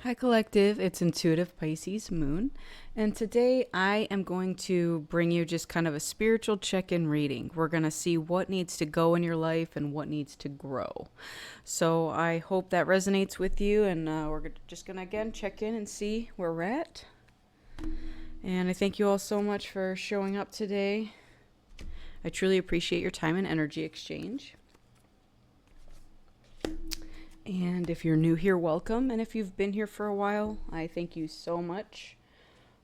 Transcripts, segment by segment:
Hi, Collective. It's Intuitive Pisces Moon. And today I am going to bring you just kind of a spiritual check in reading. We're going to see what needs to go in your life and what needs to grow. So I hope that resonates with you. And we're just going to again check in and see where we're at. And I thank you all so much for showing up today. I truly appreciate your time and energy exchange. And if you're new here, welcome. And if you've been here for a while, I thank you so much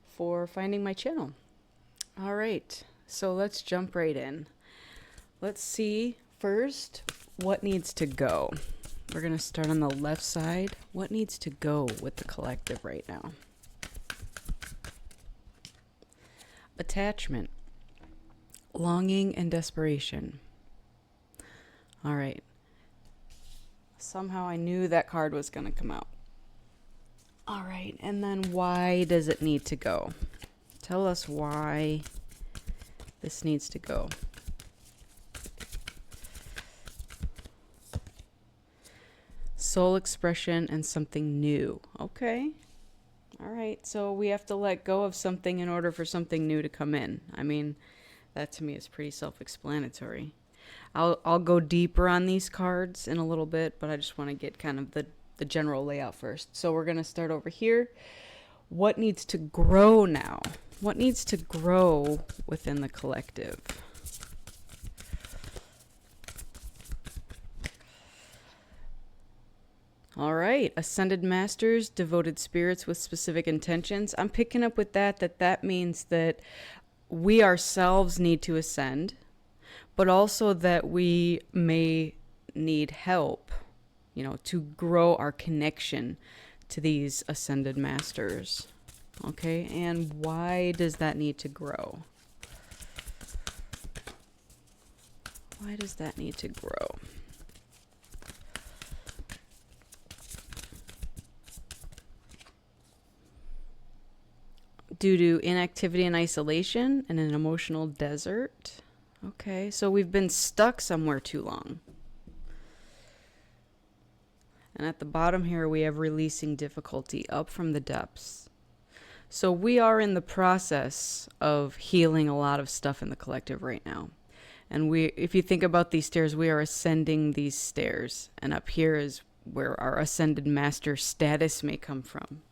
for finding my channel. All right, so let's jump right in. Let's see first what needs to go. We're going to start on the left side. What needs to go with the collective right now? Attachment, longing, and desperation. All right. Somehow I knew that card was going to come out. All right, and then why does it need to go? Tell us why this needs to go. Soul expression and something new. Okay. All right, so we have to let go of something in order for something new to come in. I mean, that to me is pretty self-explanatory. I'll go deeper on these cards in a little bit, but I just want to get kind of the general layout first. So we're going to start over here. What needs to grow now? What needs to grow within the collective? All right, ascended masters, devoted spirits with specific intentions. I'm picking up with that means that we ourselves need to ascend, but also that we may need help, to grow our connection to these ascended masters. Okay, and why does that need to grow? Why does that need to grow? Due to inactivity and isolation and an emotional desert. Okay, so we've been stuck somewhere too long. And at the bottom here, we have releasing difficulty up from the depths. So we are in the process of healing a lot of stuff in the collective right now. And if you think about these stairs, we are ascending these stairs. And up here is where our ascended master status may come from.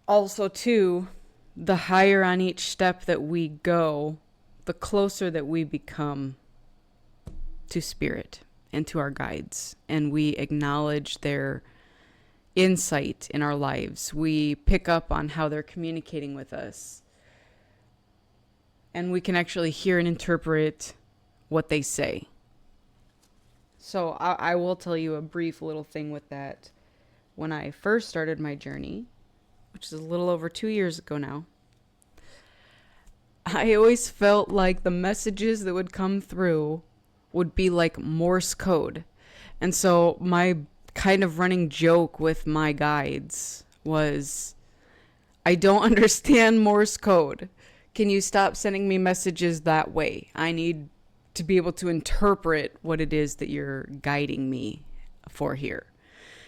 Also, too, the higher on each step that we go, the closer that we become to spirit and to our guides, and we acknowledge their insight in our lives. We pick up on how they're communicating with us, and we can actually hear and interpret what they say. So I will tell you a brief little thing with that. When I first started my journey, which is a little over 2 years ago now, I always felt like the messages that would come through would be like Morse code. And so my kind of running joke with my guides was, I don't understand Morse code. Can you stop sending me messages that way? I need to be able to interpret what it is that you're guiding me for here.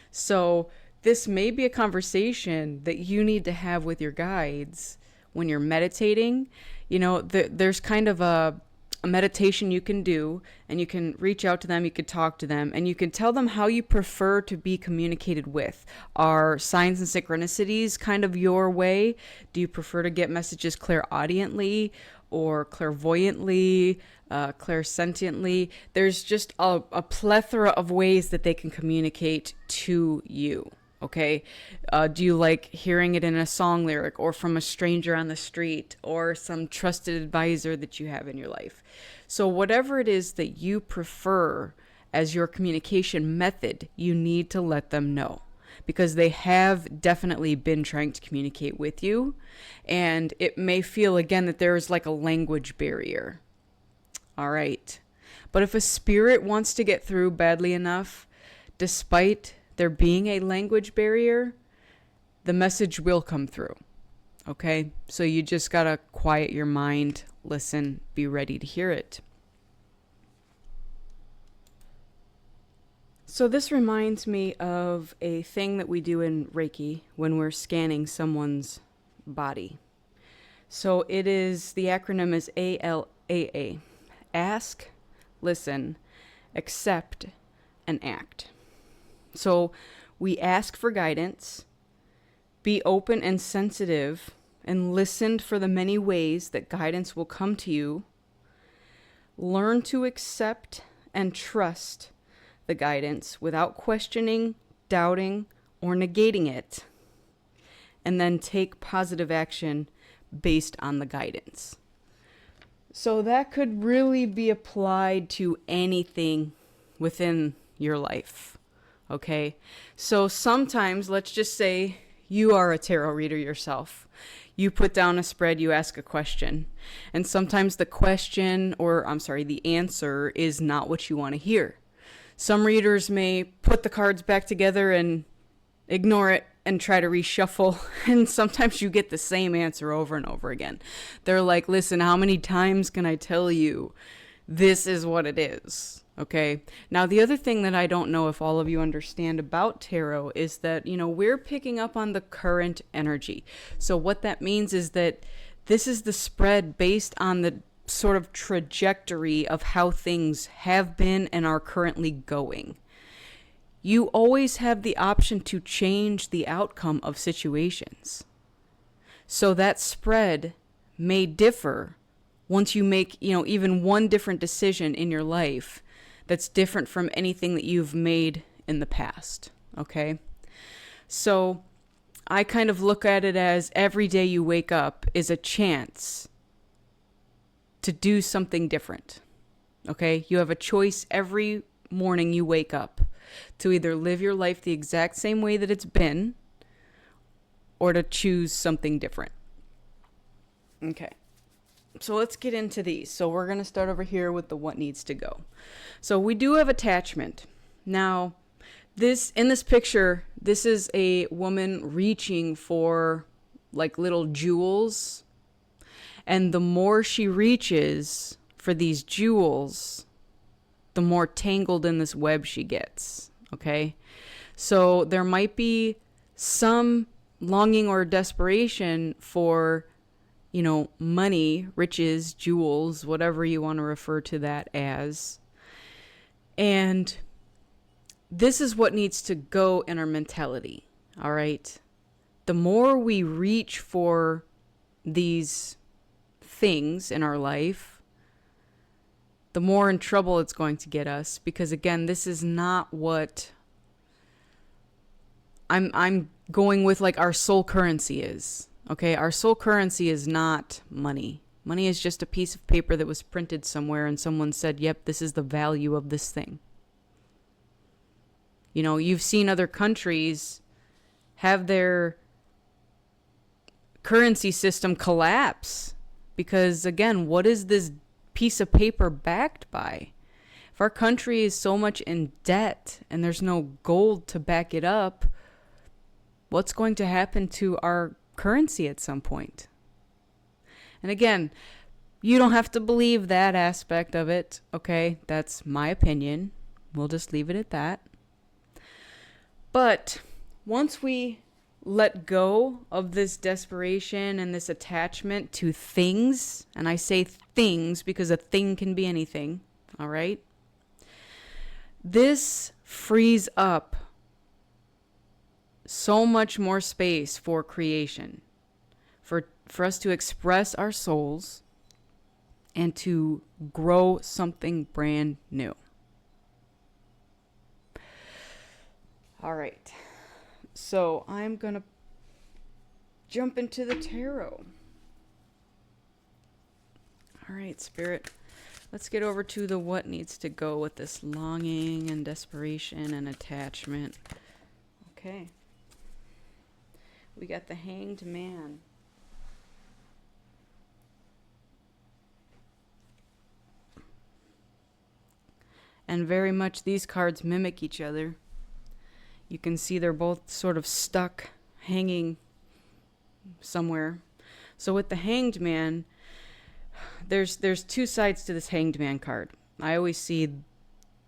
So this may be a conversation that you need to have with your guides when you're meditating. There's kind of a meditation you can do, and you can reach out to them, you could talk to them, and you can tell them how you prefer to be communicated with. Are signs and synchronicities kind of your way? Do you prefer to get messages clairaudiently or clairvoyantly, clairsentiently? There's just a plethora of ways that they can communicate to you. Okay, do you like hearing it in a song lyric, or from a stranger on the street, or some trusted advisor that you have in your life? So whatever it is that you prefer as your communication method, you need to let them know, because they have definitely been trying to communicate with you, and it may feel again that there is like a language barrier. All right, but if a spirit wants to get through badly enough, despite there being a language barrier, the message will come through. Okay? So you just gotta quiet your mind, listen, be ready to hear it. So this reminds me of a thing that we do in Reiki when we're scanning someone's body. So it is, the acronym is ALAA. Ask, listen, accept, and act. So we ask for guidance, be open and sensitive, and listen for the many ways that guidance will come to you. Learn to accept and trust the guidance without questioning, doubting, or negating it. And then take positive action based on the guidance. So that could really be applied to anything within your life. Okay? So sometimes, let's just say you are a tarot reader yourself. You put down a spread, you ask a question. And sometimes the question, the answer is not what you want to hear. Some readers may put the cards back together and ignore it and try to reshuffle. And sometimes you get the same answer over and over again. They're like, listen, how many times can I tell you this is what it is? Okay. Now, the other thing that I don't know if all of you understand about tarot is that, we're picking up on the current energy. So what that means is that this is the spread based on the sort of trajectory of how things have been and are currently going. You always have the option to change the outcome of situations. So that spread may differ once you make, even one different decision in your life that's different from anything that you've made in the past. Okay? So I kind of look at it as every day you wake up is a chance to do something different. Okay? You have a choice every morning you wake up to either live your life the exact same way that it's been or to choose something different. Okay. So let's get into these. So we're going to start over here with the what needs to go. So we do have attachment. Now, in this picture, this is a woman reaching for like little jewels. And the more she reaches for these jewels, the more tangled in this web she gets. Okay? So there might be some longing or desperation for, money, riches, jewels, whatever you want to refer to that as. And this is what needs to go in our mentality. All right? The more we reach for these things in our life, the more in trouble it's going to get us, because again, this is not what I'm going with, like our soul currency is. Okay, our soul currency is not money. Money is just a piece of paper that was printed somewhere and someone said, yep, this is the value of this thing. You've seen other countries have their currency system collapse because, again, what is this piece of paper backed by? If our country is so much in debt and there's no gold to back it up, what's going to happen to our currency at some point? And again, you don't have to believe that aspect of it, okay? That's my opinion. We'll just leave it at that. But once we let go of this desperation and this attachment to things, and I say things because a thing can be anything, all right? This frees up so much more space for creation, for us to express our souls and to grow something brand new. All right. So I'm going to jump into the tarot. All right, Spirit. Let's get over to the what needs to go with this longing and desperation and attachment. Okay. We got the Hanged Man. And very much these cards mimic each other. You can see they're both sort of stuck, hanging somewhere. So with the Hanged Man, there's two sides to this Hanged Man card. I always see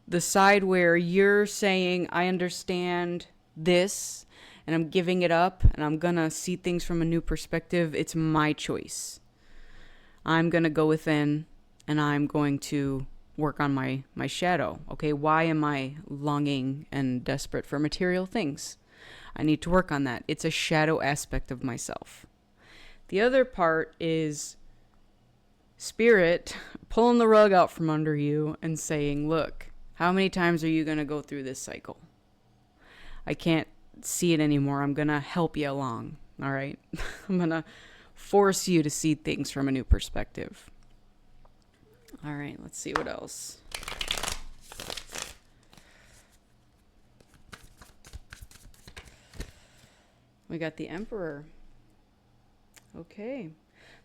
the side where you're saying, I understand this and I'm giving it up and I'm going to see things from a new perspective, it's my choice. I'm going to go within and I'm going to work on my shadow. Okay, why am I longing and desperate for material things? I need to work on that. It's a shadow aspect of myself. The other part is spirit pulling the rug out from under you and saying, look, how many times are you going to go through this cycle? I can't see it anymore. I'm going to help you along. All right. I'm going to force you to see things from a new perspective. All right. Let's see what else. We got the Emperor. Okay.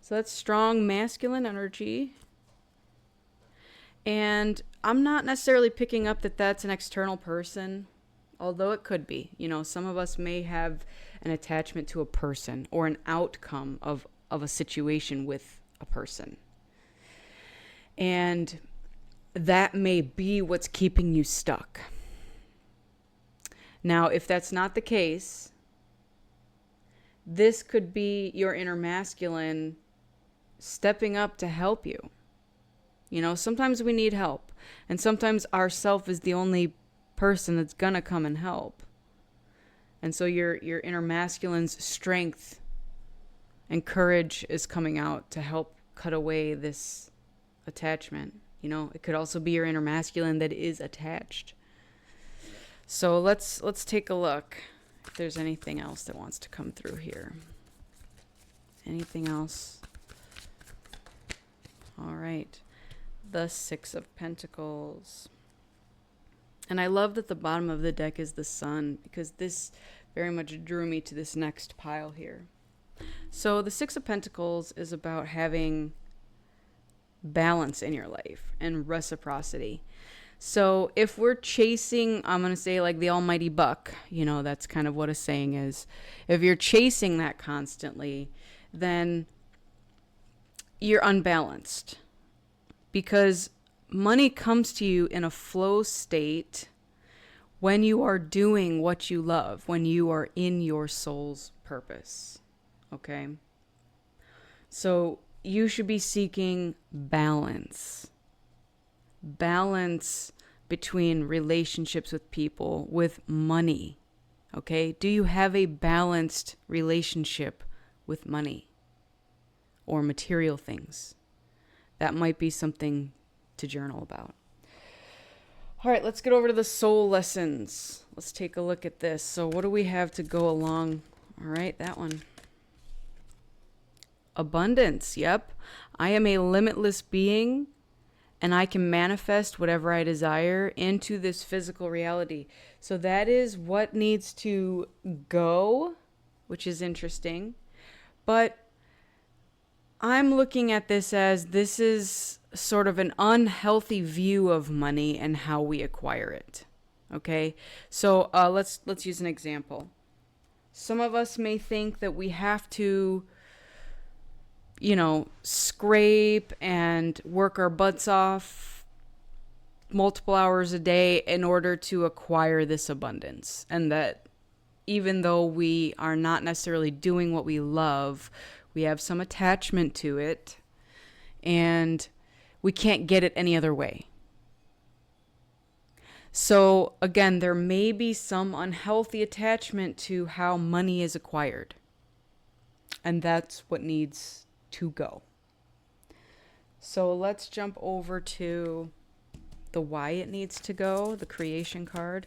So that's strong masculine energy. And I'm not necessarily picking up that that's an external person, although it could be. You know, some of us may have an attachment to a person or an outcome of a situation with a person. And that may be what's keeping you stuck. Now, if that's not the case, this could be your inner masculine stepping up to help you. You know, sometimes we need help. And sometimes our self is the only person that's going to come and help. And so your inner masculine's strength and courage is coming out to help cut away this attachment. You know, it could also be your inner masculine that is attached. So let's take a look if there's anything else that wants to come through here. Anything else? All right. The Six of Pentacles. And I love that the bottom of the deck is the Sun, because this very much drew me to this next pile here. So the Six of Pentacles is about having balance in your life and reciprocity. So if we're chasing, I'm going to say like the almighty buck, you know, that's kind of what a saying is. If you're chasing that constantly, then you're unbalanced, because money comes to you in a flow state when you are doing what you love, when you are in your soul's purpose. Okay? So you should be seeking balance. Balance between relationships with people, with money. Okay? Do you have a balanced relationship with money or material things? That might be something to journal about. All right, let's get over to the soul lessons. Let's take a look at this. So what do we have to go along? All right, that one. Abundance. Yep. I am a limitless being, and I can manifest whatever I desire into this physical reality. So that is what needs to go, which is interesting. But I'm looking at this is sort of an unhealthy view of money and how we acquire it. Okay? So let's use an example. Some of us may think that we have to, you know, scrape and work our butts off multiple hours a day in order to acquire this abundance. And that even though we are not necessarily doing what we love, we have some attachment to it, and we can't get it any other way. So again, there may be some unhealthy attachment to how money is acquired. And that's what needs to go. So let's jump over to the why it needs to go, the creation card.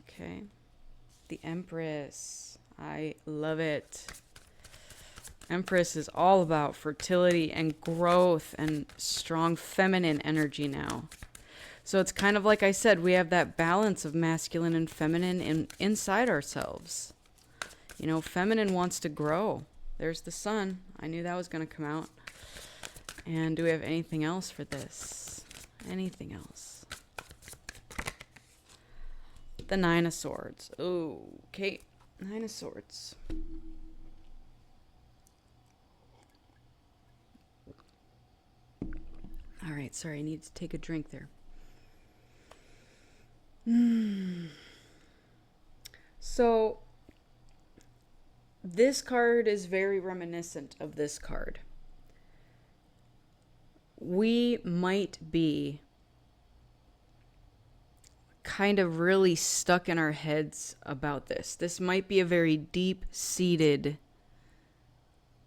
Okay. The Empress. I love it. Empress is all about fertility and growth and strong feminine energy now. So it's kind of like I said, we have that balance of masculine and feminine inside ourselves. You know, feminine wants to grow. There's the Sun. I knew that was going to come out. And do we have anything else for this? Anything else? The Nine of Swords. Okay. Nine of Swords. All right, sorry, I need to take a drink there. So this card is very reminiscent of this card. We might be kind of really stuck in our heads about this. This might be a very deep-seated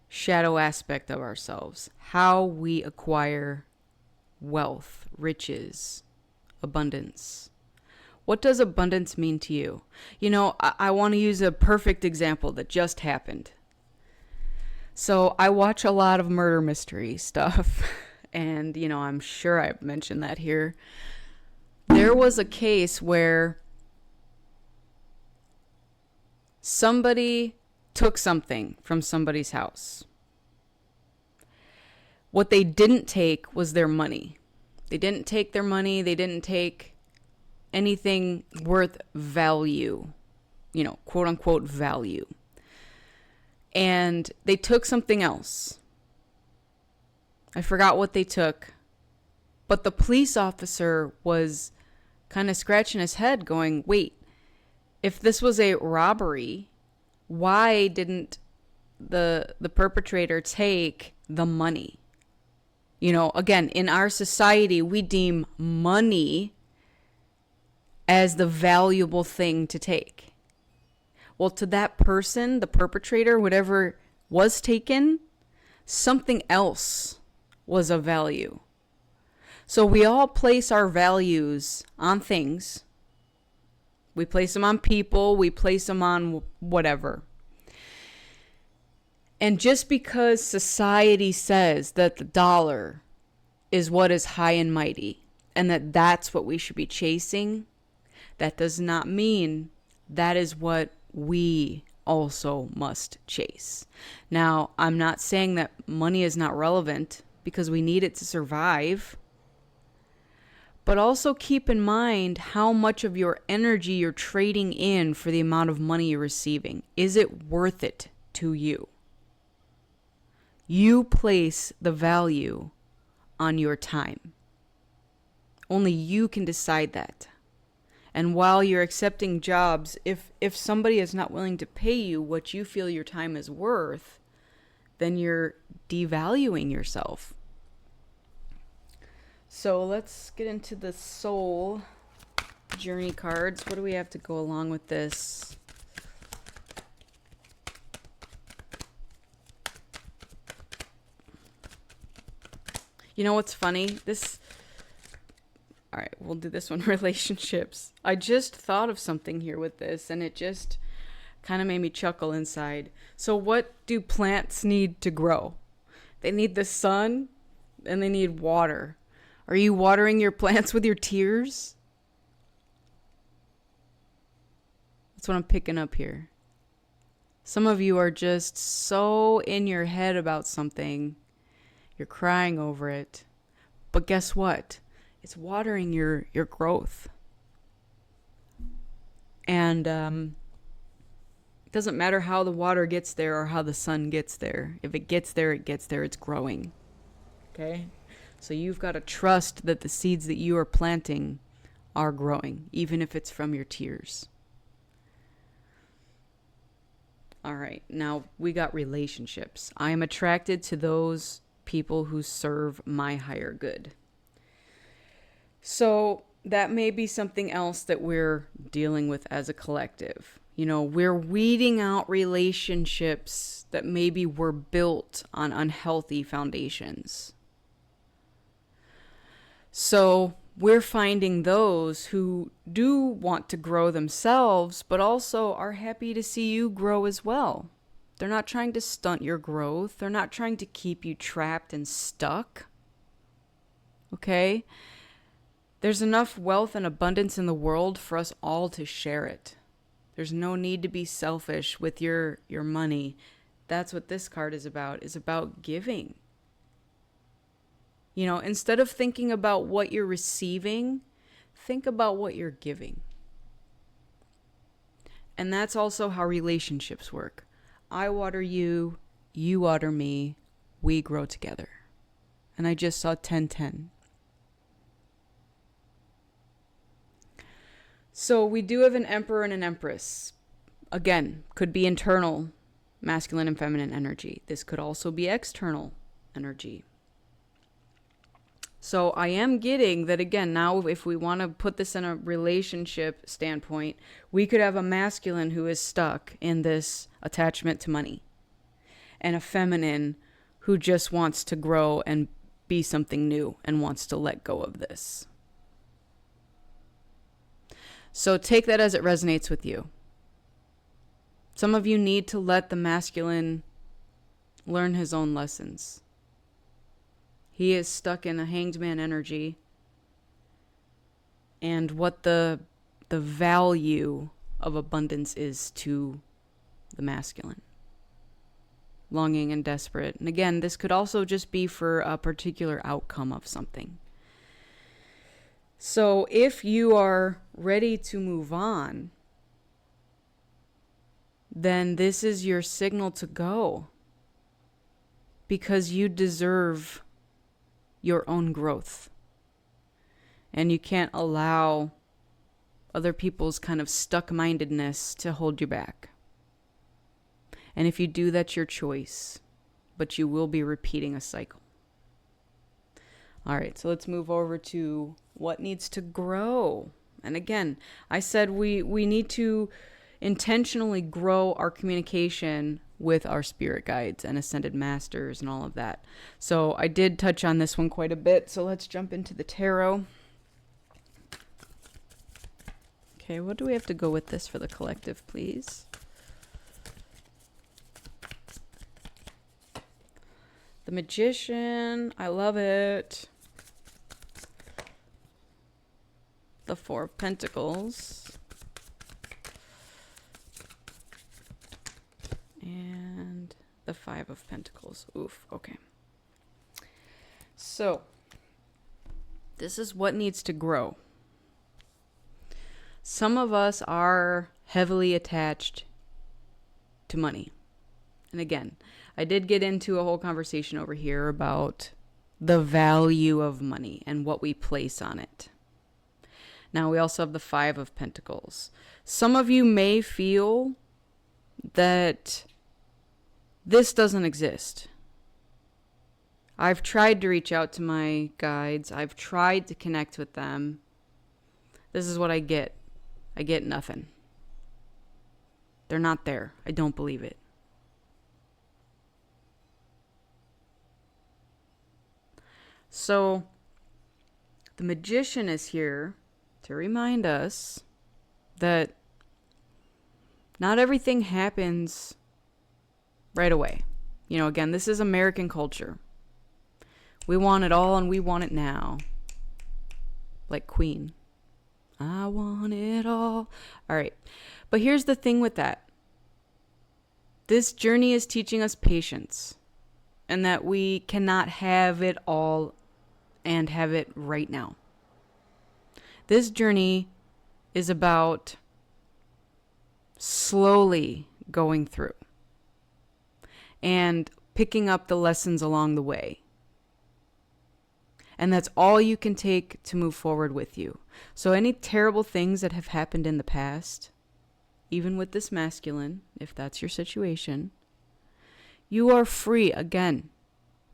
shadow aspect of ourselves. How we acquire wealth, riches, abundance. What does abundance mean to you? You know, I want to use a perfect example that just happened. So I watch a lot of murder mystery stuff. And, you know, I'm sure I've mentioned that here. There was a case where somebody took something from somebody's house. What they didn't take was their money. They didn't take their money. They didn't take anything worth value, you know, quote unquote value. And they took something else. I forgot what they took. But the police officer was kind of scratching his head going, wait, if this was a robbery, why didn't the perpetrator take the money? You know, again, in our society, we deem money as the valuable thing to take. Well, to that person, the perpetrator, whatever was taken, something else was of value. So we all place our values on things. We place them on people. We place them on whatever. And just because society says that the dollar is what is high and mighty and that that's what we should be chasing, that does not mean that is what we also must chase. Now, I'm not saying that money is not relevant because we need it to survive. But also keep in mind how much of your energy you're trading in for the amount of money you're receiving. Is it worth it to you? You place the value on your time. Only you can decide that. And while you're accepting jobs, if somebody is not willing to pay you what you feel your time is worth, then you're devaluing yourself. So let's get into the soul journey cards. What do we have to go along with this? You know what's funny? All right, we'll do this one, relationships. I just thought of something here with this, and it just kind of made me chuckle inside. So what do plants need to grow? They need the sun, and they need water. Are you watering your plants with your tears? That's what I'm picking up here. Some of you are just so in your head about something. You're crying over it. But guess what? It's watering your growth. And it doesn't matter how the water gets there or how the sun gets there. If it gets there, it gets there. It's growing. Okay? So you've got to trust that the seeds that you are planting are growing, even if it's from your tears. All right, now we got relationships. I am attracted to those people who serve my higher good. So that may be something else that we're dealing with as a collective. You know, we're weeding out relationships that maybe were built on unhealthy foundations. So we're finding those who do want to grow themselves, but also are happy to see you grow as well. They're not trying to stunt your growth. They're not trying to keep you trapped and stuck. Okay? There's enough wealth and abundance in the world for us all to share it. There's no need to be selfish with your money. That's what this card is about giving. You know, instead of thinking about what you're receiving, think about what you're giving. And that's also how relationships work. I water you, you water me, we grow together. And I just saw 10-10. So we do have an emperor and an empress. Again, could be internal masculine and feminine energy. This could also be external energy. So I am getting that, again, now if we want to put this in a relationship standpoint, we could have a masculine who is stuck in this attachment to money and a feminine who just wants to grow and be something new and wants to let go of this. So take that as it resonates with you. Some of you need to let the masculine learn his own lessons. He is stuck in a hanged man energy, and what the value of abundance is to the masculine. Longing and desperate. And again, this could also just be for a particular outcome of something. So if you are ready to move on, then this is your signal to go, because you deserve your own growth. And you can't allow other people's kind of stuck-mindedness to hold you back. And if you do, that's your choice, but you will be repeating a cycle. All right, so let's move over to what needs to grow. And again, I said we need to intentionally grow our communication with our spirit guides and ascended masters and all of that. So I did touch on this one quite a bit. So let's jump into the tarot. Okay, what do we have to go with this for the collective, please? The Magician, I love it. The Four of Pentacles. And the Five of Pentacles. Oof, okay. So, this is what needs to grow. Some of us are heavily attached to money. And again, I did get into a whole conversation over here about the value of money and what we place on it. Now, we also have the Five of Pentacles. Some of you may feel that this doesn't exist. I've tried to reach out to my guides. I've tried to connect with them. This is what I get. I get nothing. They're not there. I don't believe it. So, the Magician is here to remind us that not everything happens right away. You know, again, this is American culture. We want it all and we want it now. Like Queen. I want it all. All right. But here's the thing with that. This journey is teaching us patience, and that we cannot have it all and have it right now. This journey is about slowly going through and picking up the lessons along the way. And that's all you can take to move forward with you. So any terrible things that have happened in the past, even with this masculine, if that's your situation, you are free, again,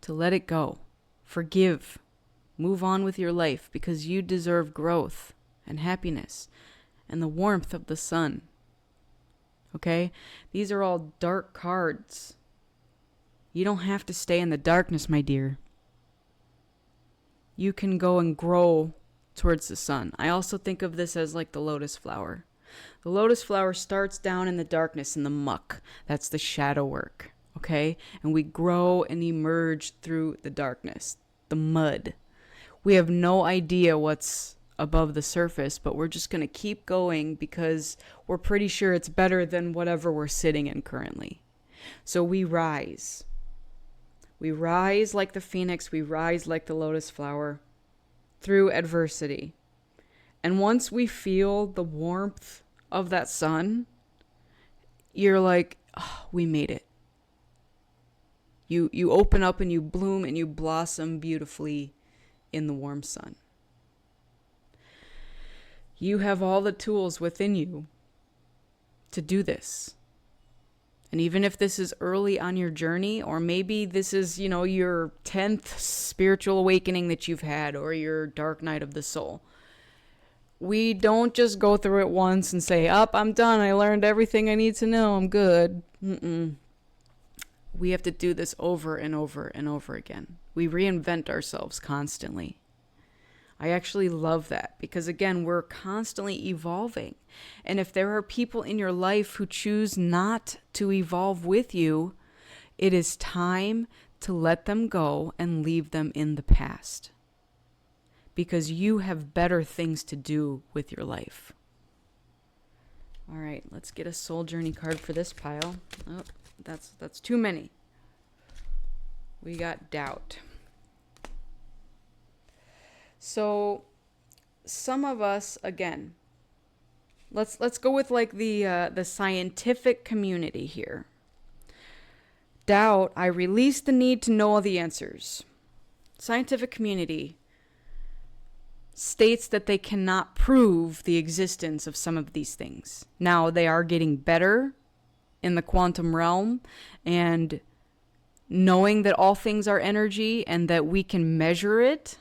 to let it go. Forgive. Move on with your life, because you deserve growth and happiness and the warmth of the sun. Okay? These are all dark cards. You don't have to stay in the darkness, my dear. You can go and grow towards the sun. I also think of this as like the lotus flower. The lotus flower starts down in the darkness, in the muck. That's the shadow work, okay? And we grow and emerge through the darkness, the mud. We have no idea what's above the surface, but we're just going to keep going because we're pretty sure it's better than whatever we're sitting in currently. So we rise. We rise like the phoenix. We rise like the lotus flower through adversity. And once we feel the warmth of that sun, you're like, oh, we made it. You open up and you bloom and you blossom beautifully in the warm sun. You have all the tools within you to do this. And even if this is early on your journey, or maybe this is, your 10th spiritual awakening that you've had, or your dark night of the soul, we don't just go through it once and say, I'm done. I learned everything I need to know. I'm good. We have to do this over and over and over again. We reinvent ourselves constantly. I actually love that because, again, we're constantly evolving. And if there are people in your life who choose not to evolve with you, it is time to let them go and leave them in the past. Because you have better things to do with your life. All right, let's get a soul journey card for this pile. Oh, that's too many. We got doubt. So some of us, again, let's go with like the scientific community here. Doubt, I release the need to know all the answers. Scientific community states that they cannot prove the existence of some of these things. Now, they are getting better in the quantum realm and knowing that all things are energy and that we can measure it.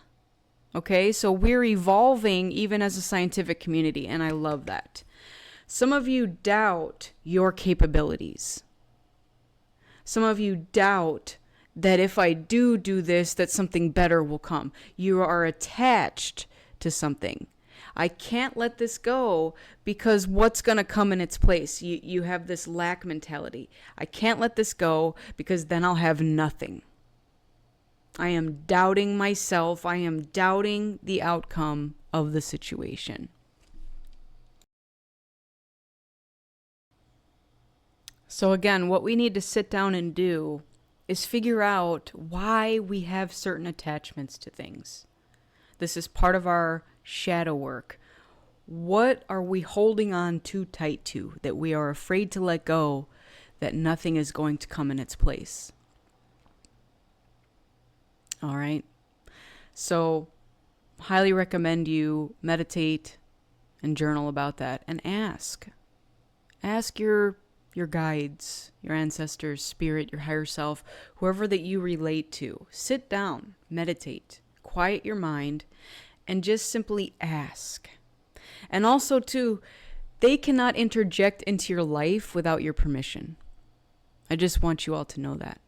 Okay, so we're evolving even as a scientific community, and I love that. Some of you doubt your capabilities. Some of you doubt that if I do this, that something better will come. You are attached to something. I can't let this go because what's going to come in its place? You have this lack mentality. I can't let this go because then I'll have nothing. I am doubting myself. I am doubting the outcome of the situation. So again, what we need to sit down and do is figure out why we have certain attachments to things. This is part of our shadow work. What are we holding on too tight to that we are afraid to let go, that nothing is going to come in its place? All right. So, highly recommend you meditate and journal about that and ask. Ask your guides, your ancestors, spirit, your higher self, whoever that you relate to. Sit down, meditate, quiet your mind, and just simply ask. And also, too, they cannot interject into your life without your permission. I just want you all to know that.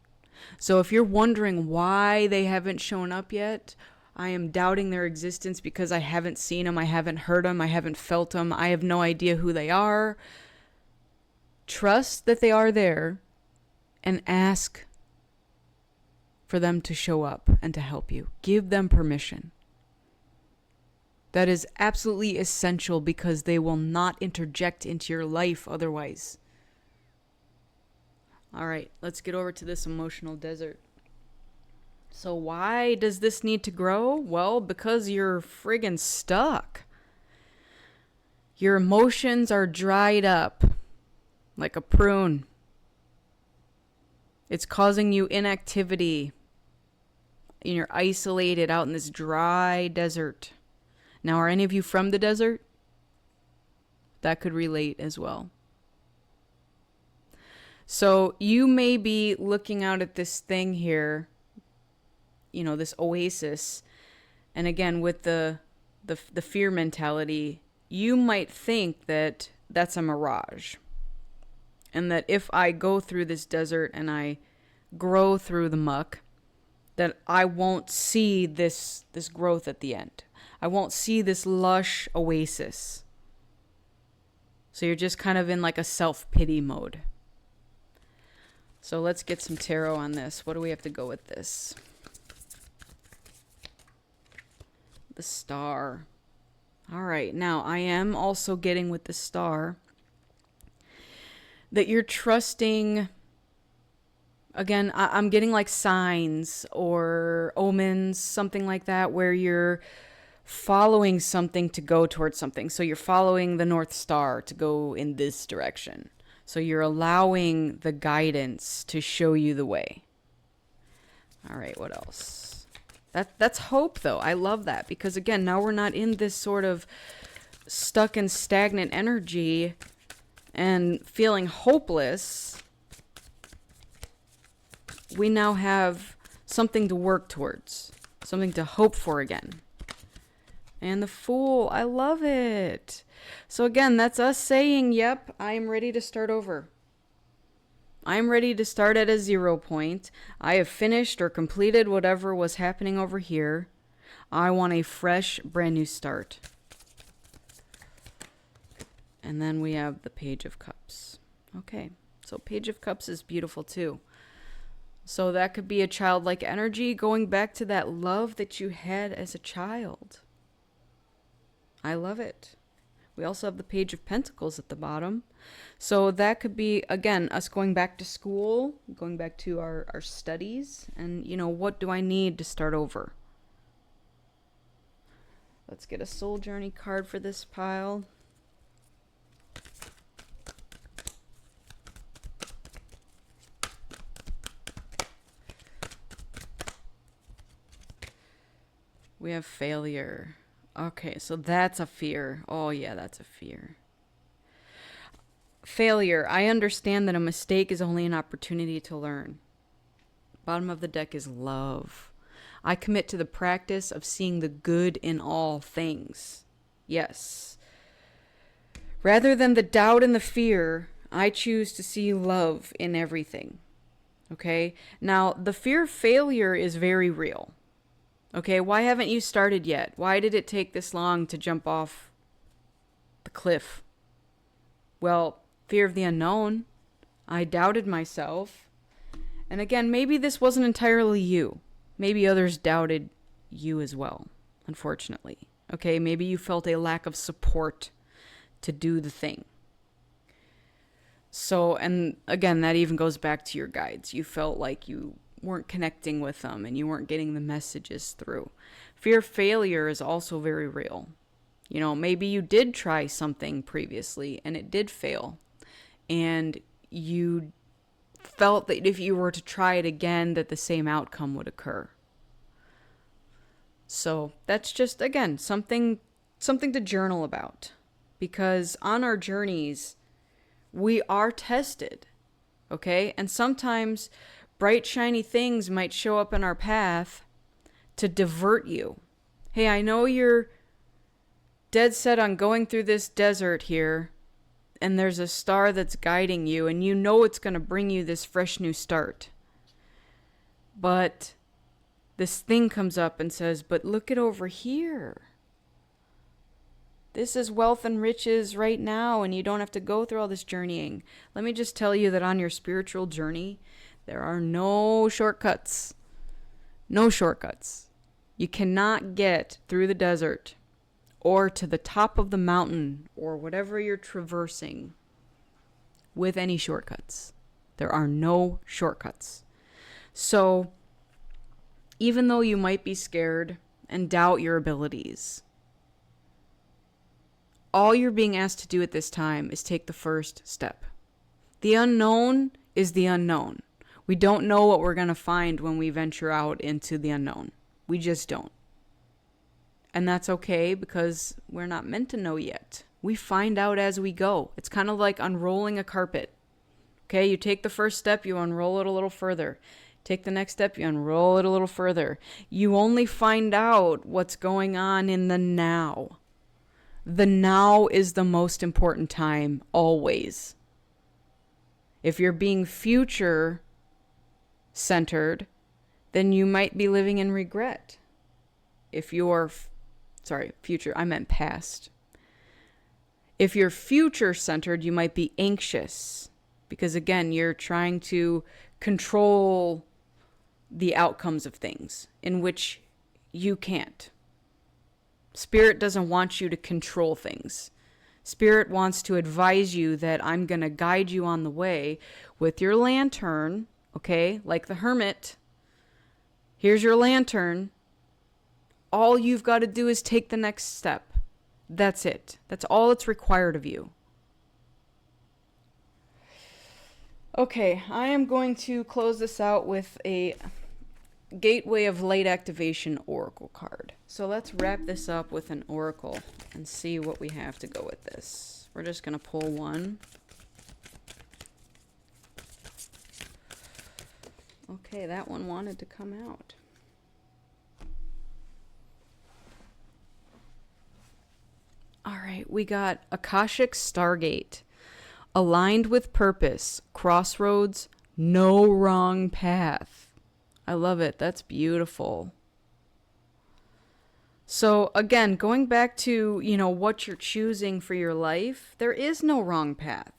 So if you're wondering why they haven't shown up yet, I am doubting their existence because I haven't seen them, I haven't heard them, I haven't felt them, I have no idea who they are. Trust that they are there and ask for them to show up and to help you. Give them permission. That is absolutely essential because they will not interject into your life otherwise. All right, let's get over to this emotional desert. So why does this need to grow? Well, because you're friggin' stuck. Your emotions are dried up like a prune. It's causing you inactivity. And you're isolated out in this dry desert. Now, are any of you from the desert? That could relate as well. So you may be looking out at this thing here, this oasis. And again, with the fear mentality, you might think that that's a mirage. And that if I go through this desert and I grow through the muck, that I won't see this growth at the end. I won't see this lush oasis. So you're just kind of in like a self-pity mode. So let's get some tarot on this. What do we have to go with this? The Star. All right. Now, I am also getting with the Star that you're trusting. Again, I'm getting like signs or omens, something like that, where you're following something to go towards something. So you're following the North Star to go in this direction. So you're allowing the guidance to show you the way. All right, what else? That's hope, though. I love that because, again, now we're not in this sort of stuck in stagnant energy and feeling hopeless, we now have something to work towards, something to hope for again. And the Fool, I love it. So again, that's us saying, yep, I am ready to start over. I am ready to start at a 0 point. I have finished or completed whatever was happening over here. I want a fresh, brand new start. And then we have the Page of Cups. Okay, so Page of Cups is beautiful too. So that could be a childlike energy going back to that love that you had as a child. I love it. We also have the Page of Pentacles at the bottom. So that could be, again, us going back to school, going back to our studies, and, what do I need to start over? Let's get a Soul Journey card for this pile. We have Failure. Okay, so that's a fear. Oh, yeah, that's a fear. Failure. I understand that a mistake is only an opportunity to learn. Bottom of the deck is Love. I commit to the practice of seeing the good in all things. Yes. Rather than the doubt and the fear, I choose to see love in everything. Okay? Now, the fear of failure is very real. Okay, why haven't you started yet? Why did it take this long to jump off the cliff? Well, fear of the unknown. I doubted myself. And again, maybe this wasn't entirely you. Maybe others doubted you as well, unfortunately. Okay, maybe you felt a lack of support to do the thing. So, and again, that even goes back to your guides. You felt like you weren't connecting with them and you weren't getting the messages through. Fear of failure is also very real. Maybe you did try something previously and it did fail, and you felt that if you were to try it again, that the same outcome would occur. So that's just, again, something to journal about, because on our journeys, we are tested. Okay? And sometimes bright, shiny things might show up in our path to divert you. Hey, I know you're dead set on going through this desert here, and there's a star that's guiding you, and you know it's going to bring you this fresh new start. But this thing comes up and says, but look it over here. This is wealth and riches right now, and you don't have to go through all this journeying. Let me just tell you that on your spiritual journey, there are no shortcuts. No shortcuts. You cannot get through the desert or to the top of the mountain or whatever you're traversing with any shortcuts. There are no shortcuts. So, even though you might be scared and doubt your abilities, all you're being asked to do at this time is take the first step. The unknown is the unknown. We don't know what we're going to find when we venture out into the unknown. We just don't. And that's okay, because we're not meant to know yet. We find out as we go. It's kind of like unrolling a carpet. Okay, you take the first step, you unroll it a little further. Take the next step, you unroll it a little further. You only find out what's going on in the now. The now is the most important time, always. If you're being future centered, then you might be living in regret. If you're, future, I meant past. If you're future centered, you might be anxious, because again, you're trying to control the outcomes of things, in which you can't. Spirit doesn't want you to control things. Spirit wants to advise you that I'm going to guide you on the way with your lantern, okay? Like the hermit. Here's your lantern. All you've got to do is take the next step. That's it. That's all that's required of you. Okay, I am going to close this out with a Gateway of Light Activation Oracle card. So let's wrap this up with an oracle and see what we have to go with this. We're just going to pull one. Okay, that one wanted to come out. All right, we got Akashic Stargate. Aligned with purpose, crossroads, no wrong path. I love it. That's beautiful. So again, going back to, what you're choosing for your life, there is no wrong path.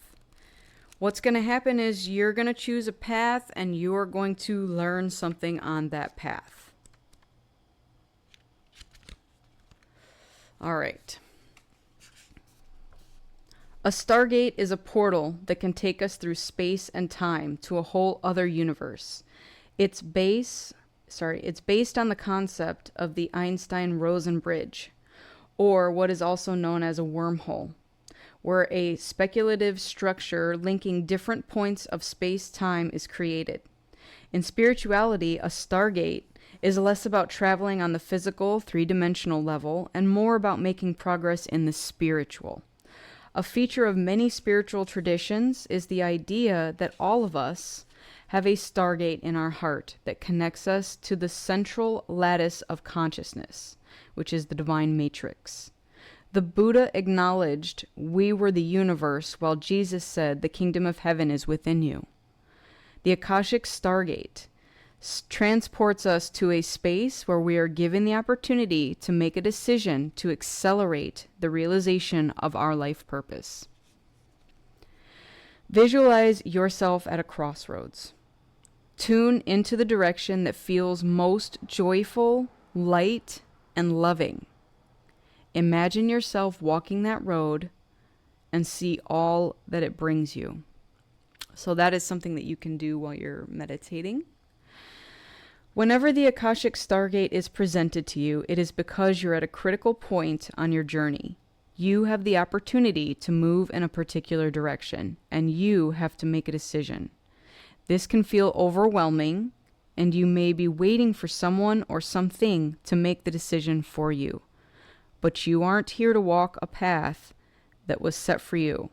What's going to happen is you're going to choose a path and you're going to learn something on that path. All right. A stargate is a portal that can take us through space and time to a whole other universe. It's based on the concept of the Einstein-Rosen bridge, or what is also known as a wormhole, where a speculative structure linking different points of space-time is created. In spirituality, a stargate is less about traveling on the physical, three-dimensional level, and more about making progress in the spiritual. A feature of many spiritual traditions is the idea that all of us have a stargate in our heart that connects us to the central lattice of consciousness, which is the divine matrix. The Buddha acknowledged we were the universe, while Jesus said the kingdom of heaven is within you. The Akashic Stargate transports us to a space where we are given the opportunity to make a decision to accelerate the realization of our life purpose. Visualize yourself at a crossroads. Tune into the direction that feels most joyful, light, and loving. Imagine yourself walking that road and see all that it brings you. So that is something that you can do while you're meditating. Whenever the Akashic Stargate is presented to you, it is because you're at a critical point on your journey. You have the opportunity to move in a particular direction, and you have to make a decision. This can feel overwhelming, and you may be waiting for someone or something to make the decision for you. But you aren't here to walk a path that was set for you.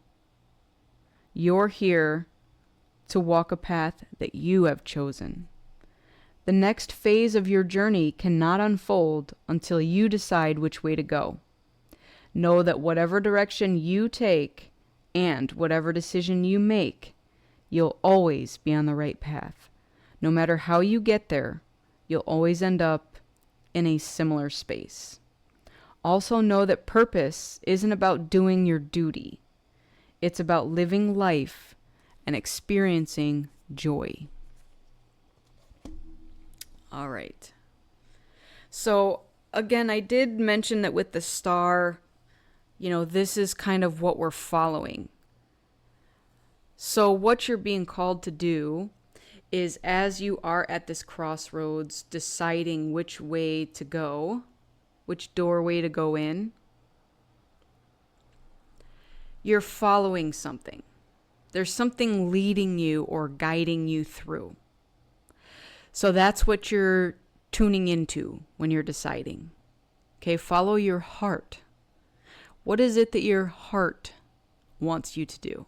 You're here to walk a path that you have chosen. The next phase of your journey cannot unfold until you decide which way to go. Know that whatever direction you take and whatever decision you make, you'll always be on the right path. No matter how you get there, you'll always end up in a similar space. Also know that purpose isn't about doing your duty. It's about living life and experiencing joy. All right. So again, I did mention that with the star, this is kind of what we're following. So what you're being called to do is, as you are at this crossroads, deciding which way to go, which doorway to go in, you're following something. There's something leading you or guiding you through. So that's what you're tuning into when you're deciding. Okay, follow your heart. What is it that your heart wants you to do?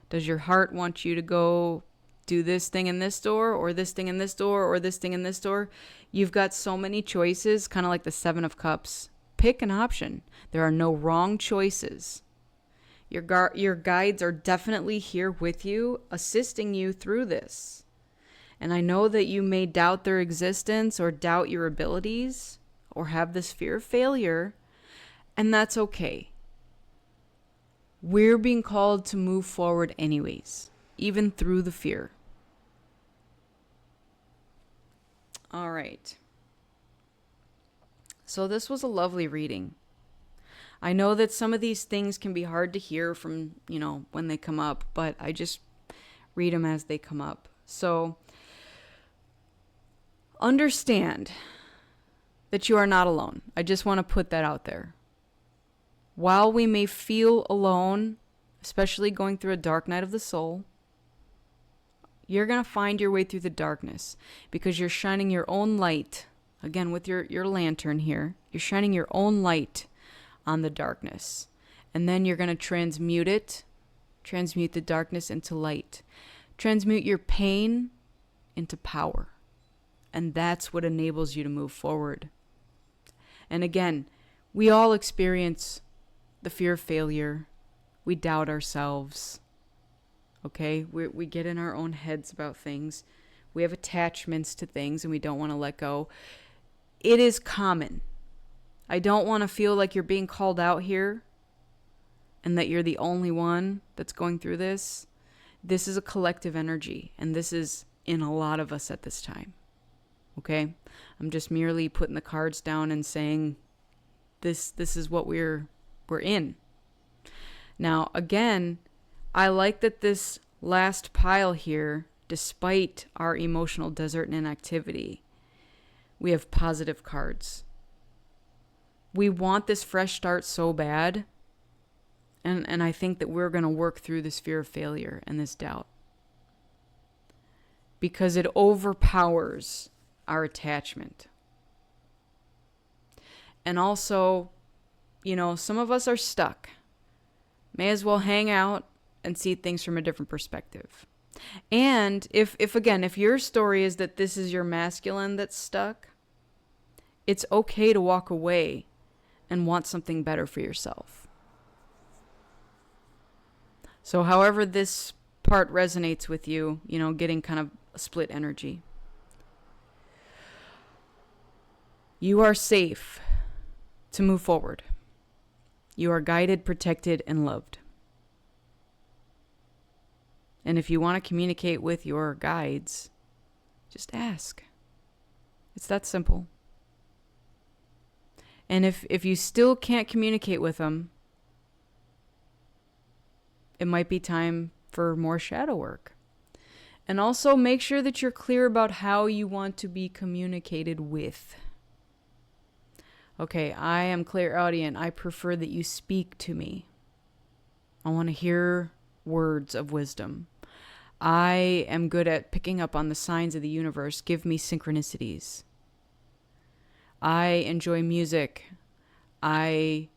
Does your heart want you to go do this thing in this door, or this thing in this door, or this thing in this door? You've got so many choices, kind of like the Seven of Cups. Pick an option. There are no wrong choices. Your guides are definitely here with you, assisting you through this. And I know that you may doubt their existence or doubt your abilities or have this fear of failure, and that's okay. We're being called to move forward anyways, even through the fear. All right. So this was a lovely reading. I know that some of these things can be hard to hear from, when they come up, but I just read them as they come up. So understand that you are not alone. I just want to put that out there. While we may feel alone, especially going through a dark night of the soul, You're going to find your way through the darkness because you're shining your own light. Again, with your lantern here, you're shining your own light on the darkness. And then you're going to transmute the darkness into light. Transmute your pain into power. And that's what enables you to move forward. And again, we all experience the fear of failure. We doubt ourselves. Okay? We get in our own heads about things. We have attachments to things and we don't want to let go. It is common. I don't want to feel like you're being called out here and that you're the only one that's going through this. This is a collective energy, and this is in a lot of us at this time. Okay? I'm just merely putting the cards down and saying this is what we're in. Now, again, I like that this last pile here, despite our emotional desert and inactivity, we have positive cards. We want this fresh start so bad. And I think that we're going to work through this fear of failure and this doubt. Because it overpowers our attachment. And also, some of us are stuck. May as well hang out and see things from a different perspective. And if your story is that this is your masculine that's stuck, it's okay to walk away and want something better for yourself. So however this part resonates with you, getting kind of a split energy. You are safe to move forward. You are guided, protected, and loved. And if you want to communicate with your guides, just ask. It's that simple. And if you still can't communicate with them, it might be time for more shadow work. And also make sure that you're clear about how you want to be communicated with. Okay, I am clairaudient. I prefer that you speak to me. I want to hear words of wisdom. I am good at picking up on the signs of the universe. Give me synchronicities. I enjoy music. I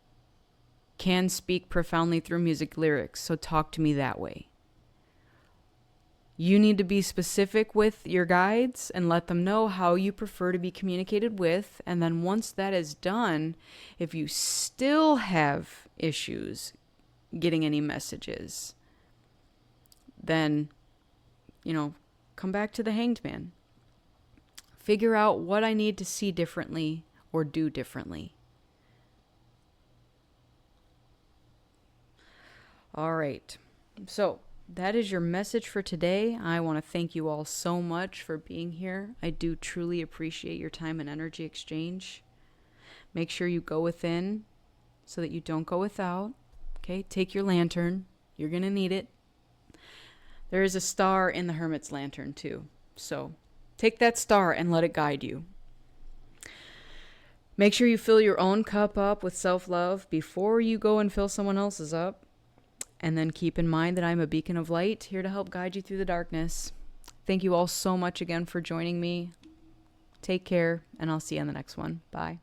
can speak profoundly through music lyrics, so talk to me that way. You need to be specific with your guides and let them know how you prefer to be communicated with. And then once that is done, if you still have issues getting any messages, then, come back to the Hanged Man. Figure out what I need to see differently or do differently. All right. So that is your message for today. I want to thank you all so much for being here. I do truly appreciate your time and energy exchange. Make sure you go within so that you don't go without. Okay, take your lantern. You're going to need it. There is a star in the Hermit's lantern too. So take that star and let it guide you. Make sure you fill your own cup up with self-love before you go and fill someone else's up. And then keep in mind that I'm a beacon of light here to help guide you through the darkness. Thank you all so much again for joining me. Take care, and I'll see you on the next one. Bye.